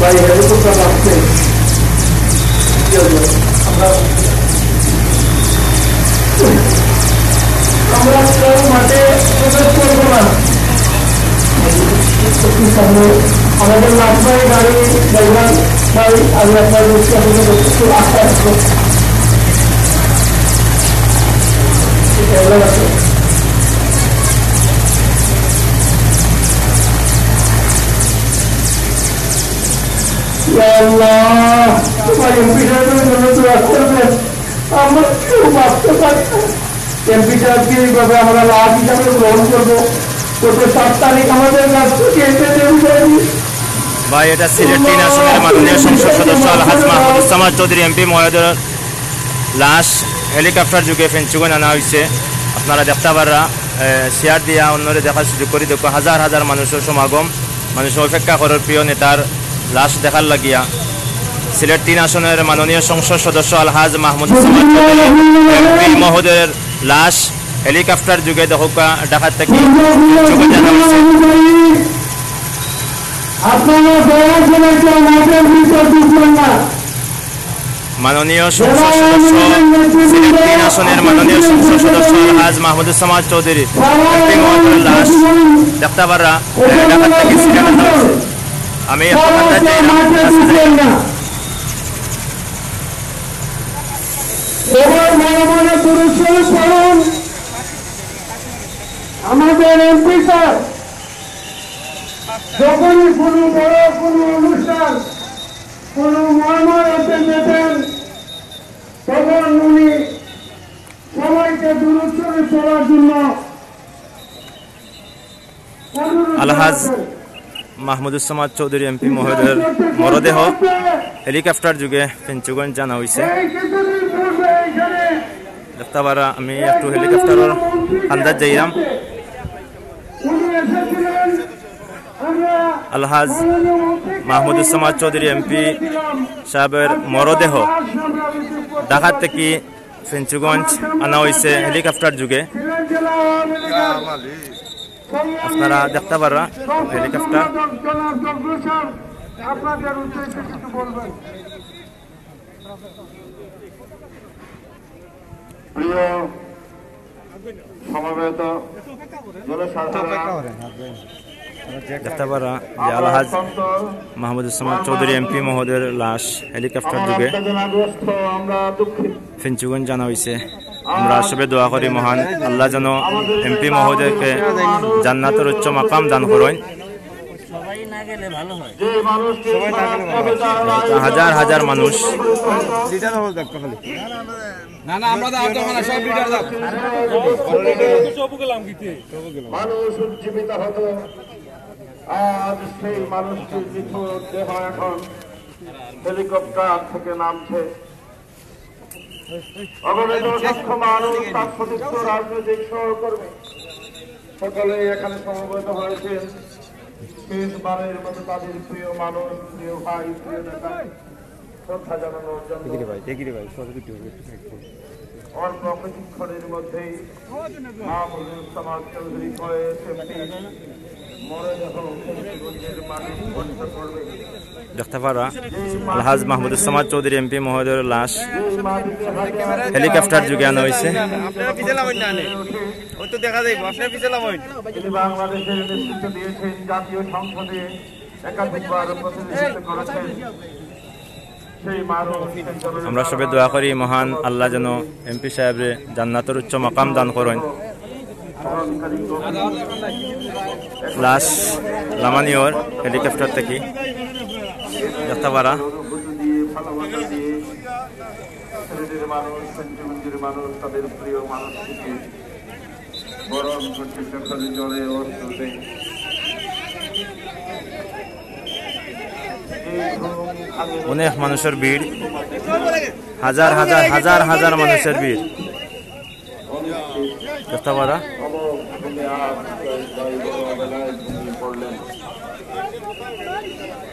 ভাই হেলিকপ্টার আসছে আমরা কেউ মাঠে প্রবেশ করবো না আমাদের লাভবাই গাড়ি ড্রাইভার ভাই আমি আপনার একটু আস্তে আসবো তোমার এমপি সাহেবের জন্য তো করবেন আমরা কেউ বাঁচতে পারি না এমপি সাহেবকে এইভাবে আমরা লাভ হিসাবে গ্রহণ করবো গত 7 তারিখ আমাদের কাছ থেকে ভাই এটা সিলেট 3 আসনের মাননীয় সংসদ সদস্য আলহাজ মাহমুদুজ্জামান চৌধুরী এমপি মহোদয়ের লাশ হেলিকপ্টার যুগে ফেঞ্চুগঞ্জ আনা হয়েছে আপনারা দেখতে পারা শেয়ার দিয়া অন্যরে দেখার সুযোগ করে দেখো হাজার হাজার মানুষের সমাগম মানুষের অপেক্ষা করার প্রিয় নেতার লাশ দেখার লাগিয়া সিলেট 3 আসনের মাননীয় সংসদ সদস্য আলহাজ মাহমুদুজ্জামান চৌধুরী এমপি মহোদয়ের লাশ হেলিকপ্টার যুগে দেখা ঢাকা থেকে ফেঞ্চুগঞ্জ আনা হয়েছে মাননীয় সংসদ সদস্য সিলেট 3 আসনের মাননীয় সংসদ সদস্য আলহাজ মাহমুদুজ্জামান চৌধুরী এমপি মহোদয়ের লাশ দেখতে পারা ঢাকা থেকে সিলেট আনা হয়েছে আমি আমাদের এমপি স্যার যখনই কোনো বড় কোনো অনুষ্ঠান কোনো মহামারতে যেতেন তখন উনি সবাইকে দূরত্বে চলার জন্য আলহাজ মাহমুদুজ্জামান চৌধুরী এমপি মহোদয়ের মরদেহ হেলিকপ্টার যুগে ফেঞ্চুগঞ্জ জানা হয়েছে দেখতে পারা আমি একটু হেলিকপ্টারের আন্দাজ যাইলাম আলহাজ মাহমুদুজ্জামান চৌধুরী এমপি সাহেবের মরদেহ ঢাকা থেকে ফেঞ্চুগঞ্জ আনা হয়েছে হেলিকপ্টার যুগে আপনারা দেখতে পারা হেলিকপ্টার প্রিয় সমবেত দেখতে পারা যে আলহাজ মাহমুদুজ্জামান চৌধুরী এমপি মহোদয়ের লাশ হেলিকপ্টার যুগে ফেঞ্চুগঞ্জ জানা হয়েছে আমরা সবে দোয়া করি মহান আল্লাহ যেন এমপি মহোদয়কে জান্নাতের উচ্চ মাকাম দান করেন হাজার হাজার মানুষ আজ সেই মানুষটির নিখোঁজ দেহ এখন হেলিকপ্টার থেকে নামছে অগণিত অসংখ্য মানুষ তার সতীর্থ রাজনৈতিক সহকর্মী সকলে এখানে সমবেত হয়েছেন শেষবারের মতো তাদের প্রিয় মানুষ প্রিয় ভাই প্রিয় নেতা শ্রদ্ধা জানানোর জন্য অল্প কিছুক্ষণের মধ্যেই মাহমুদুজ্জামান চৌধুরী দেখতে পারা আলহাজ মাহমুদুজ্জামান চৌধুরী এমপি মহোদয়ের লাশ হেলিকপ্টার যুগে আনা হয়েছে বাংলাদেশের নেতৃত্ব দিয়েছেন জাতীয় সংসদে একাধিকবার প্রতিনিধিত্ব করেছেন আমরা সবে দোয়া করি মহান আল্লাহ যেন এমপি সাহেবরে জান্নাতের উচ্চ মাকাম দান করেন লাশ লামানিওর হেলিকপ্টার থেকে দেখতে পারা মানুষ তাদের প্রিয় মানুষটিকে বরণ করতে চোখের জলে অস্ত্রতে অনেক মানুষের ভিড় হাজার হাজার হাজার হাজার মানুষের ভিড় দেখতে পারা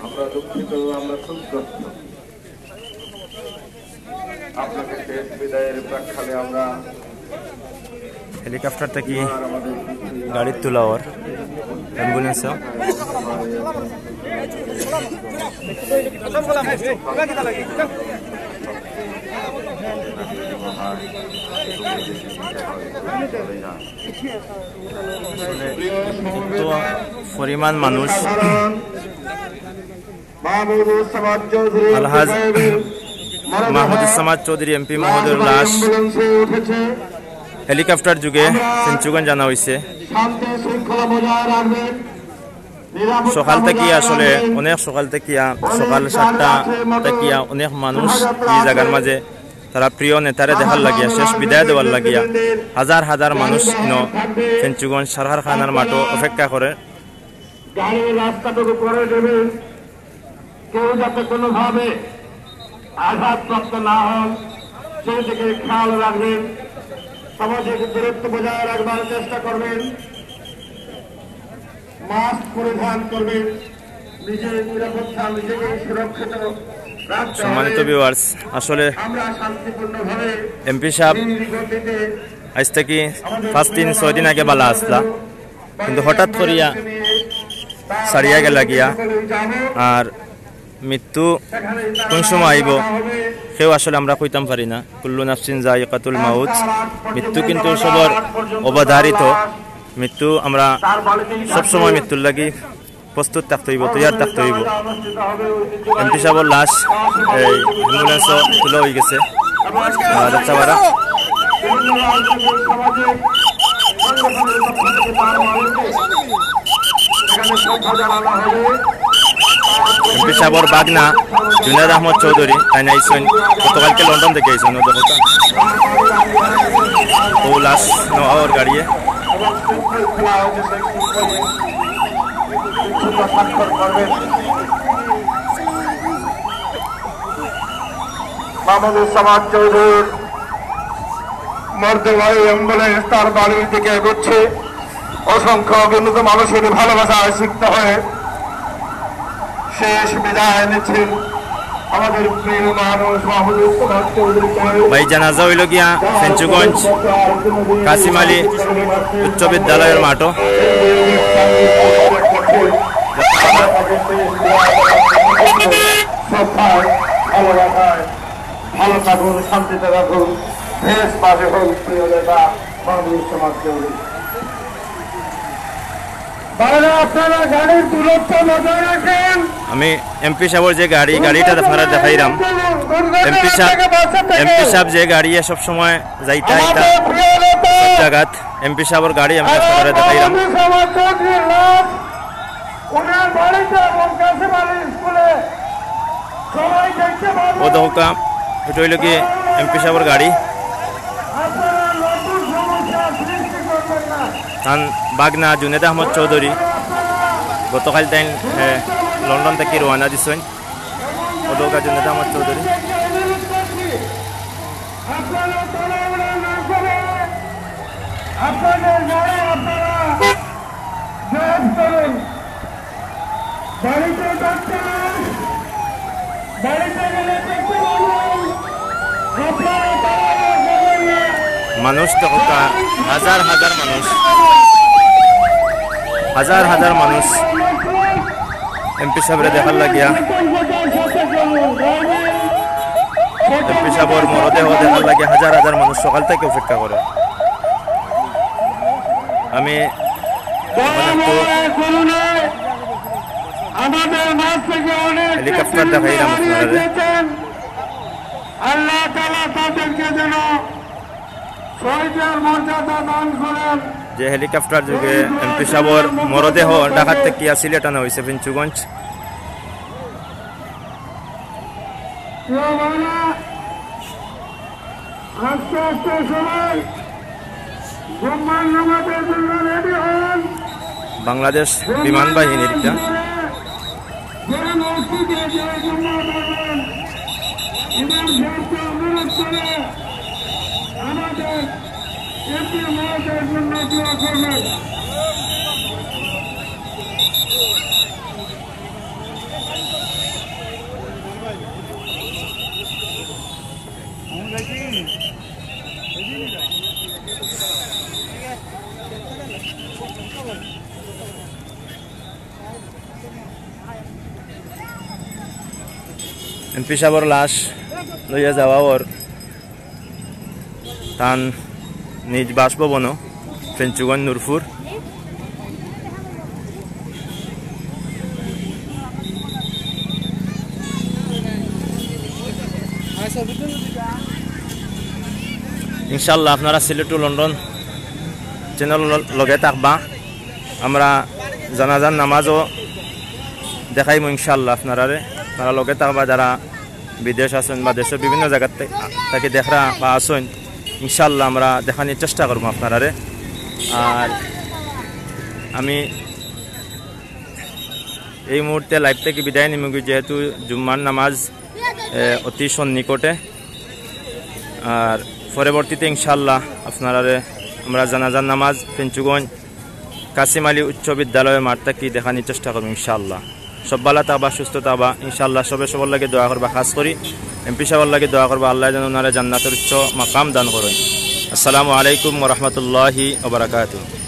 আমরা দুঃখিত আমরা সন্তুষ্ট আপনাকে শেষ বিদায়ের প্রাক্ষালে আমরা হেলিকপ্টার থেকে গাড়ি তোলা ওর অ্যাম্বুলেন্স পরিমাণ মানুষ আলহাজ মাহমুদুজ্জামান চৌধুরী এমপি মহোদয়ের লাশ হেলিকপ্টার যুগে ফেঞ্চুগঞ্জ জানা হয়েছে। সকাল থেকে আসলে অনেক সকাল থেকে সকাল 7টা থেকে অনেক মানুষ এই জায়গার মাঝে তারা প্রিয় নেতারে দেখার লাগিয়া শেষ বিদায় দেওয়ার লাগিয়া হাজার হাজার মানুষ ফেঞ্চুগঞ্জ সরকার খানার মাঠে অপেক্ষা করে। রাস্তাটুকু করে দেবেন, কেউ যাতে কোনোভাবে আঘাতপ্রাপ্ত না হন সেই দিকে খেয়াল রাখবেন। সামাজিক দূরত্ব বজায় রাখবার চেষ্টা করবেন, মাস্ক পরিধান করবেন, নিজের নিরাপত্তা নিজেকে সুরক্ষিত রাখতে। সম্মানিত ভিউয়ার্স, আসলে শান্তিপূর্ণভাবে এমপি সাহেব আজ থেকে 5-6 দিন আগে বালা আসলা, কিন্তু হঠাৎ করিয়া সারিয়া গেলা গিয়া। আর মৃত্যু কোন সময় আইব সেও আসলে আমরা কইতাম পারি না। কুল্লু নাফসিন যায়িকাতুল মাউত, মৃত্যু কিন্তু সবার অবধারিত। মৃত্যু আমরা সবসময় মৃত্যুর লাগি প্রস্তুত থাকতে হইব, তৈয়ার থাকতে হইব। এমপি সাহেবের লাশ এই অ্যাম্বুলেন্স তুলে হয়ে গেছে বাচ্চাবারা। এমপি সাহেবের বাগনা জুনায়দ আহমদ চৌধুরী তাই আইসেন, গতকালকে লন্ডন থেকে আইসেন। ও লাশ নেওয়ার গাড়িয়ে মাহমুদুজ্জামান চৌধুরীর মর্দবাহী অ্যাম্বুলেন্স তার বাড়ির দিকে এগোচ্ছে। অসংখ্য বিনীত মানুষের ভালোবাসায় সিক্ত হয়ে শেষ বিদায় নিচ্ছেন আমাদের প্রিয় মানুষ মাহমুদুজ্জামান চৌধুরী। ভাই জানাজা হইল গিয়া ফেঞ্চুগঞ্জ কাসিম আলী উচ্চ বিদ্যালয়ের মাঠও। ভালো থাকুন, শান্তিতে রাখুন, দেশ পাশে হোক প্রিয় নেতা মাহমুদুজ্জামান চৌধুরী। আপনারা গাড়ির দূরত্ব বজায় রাখেন। আমি এমপি সাহেবের যে গাড়িটা আপনারা দেখাইলাম, এমপি সাহেব যে গাড়ি সব সময় যাইতা জায়গাত এমপি সাহেবের গাড়ি আমি আপনারা দেখাইলাম। ও দোকা এটা হইল কি এমপি সাহেবের গাড়ি। তান বাগনা জুনায়দ আহমদ চৌধুরী গতকাল তাই লন্ডন থেকে রওনা দিচ্ছেন। ও দোকা জুনায়দ আহমদ চৌধুরী। মানুষ তো হাজার হাজার মানুষ, হাজার হাজার মানুষ এমপি সাহেবের দেখার লাগিয়া, এমপি সাহেবের মরদেহ দেখার লাগিয়া হাজার হাজার মানুষ সকাল থেকে অপেক্ষা করে। আমি হেলিকপ্টার দেখাইলাম আপনারা। আল্লাহ তাআলা তাদেরকে যেন শহীদের মর্যাদা দান করেন। যে হেলিকপ্টার যুগে এমপি সাহেবের মরদেহ ঢাকা থেকে সিলেট আনা হয়েছে ফেঞ্চুগঞ্জ। আস্তে আস্তে সবাই জুম্মার নামাজের জন্য রেডি হন। বাংলাদেশ বিমান বাহিনীর যে মসজিদে যে জুম্মা পড়বেন ইমাম সাহেবকে অনুরোধ করে আমাদের এমপি মহোদয়ের জন্য দোয়া করবেন। এমপি সাহেবর লাশ লইয়া যাওয়া ওর তান নিজ বাসভবন ফেঞ্চুগঞ্জ নূরপুর। ইনশাল্লাহ আপনারা সিলেট টু লন্ডন চ্যানেল লগে থাকবা। আমরা জানাজার নামাজও দেখাইব ইনশাল্লাহ আপনারা লগে থাকবা। যারা বিদেশ আছেন বা দেশের বিভিন্ন জায়গা থেকে দেখরা বা আসেন ইনশাল্লাহ আমরা দেখানোর চেষ্টা করবো আপনারা। আর আমি এই মুহূর্তে লাইভ থেকে বিদায় নিমগি, যেহেতু জুম্মার নামাজ অতি সন্নিকটে। আর পরবর্তীতে ইনশাল্লাহ আপনারা আমরা জানাজার নামাজ ফেঞ্চুগঞ্জ কাসিম আলী উচ্চ বিদ্যালয়ের মাঠ থেকে দেখানোর চেষ্টা করবো ইনশাল্লাহ। সব ভালো থাকবা, সুস্থ থাকবা ইনশাল্লাহ। সবার লাগে দোয়া করবা, খাস করি এমপি সাহেবের লাগে দোয়া করবা, আল্লাহ যেন ওনারা জান্নাতের উচ্চ মাকাম দান করেন। আসসালামু আলাইকুম ওয়া রাহমাতুল্লাহি ওয়া বারাকাতুহু।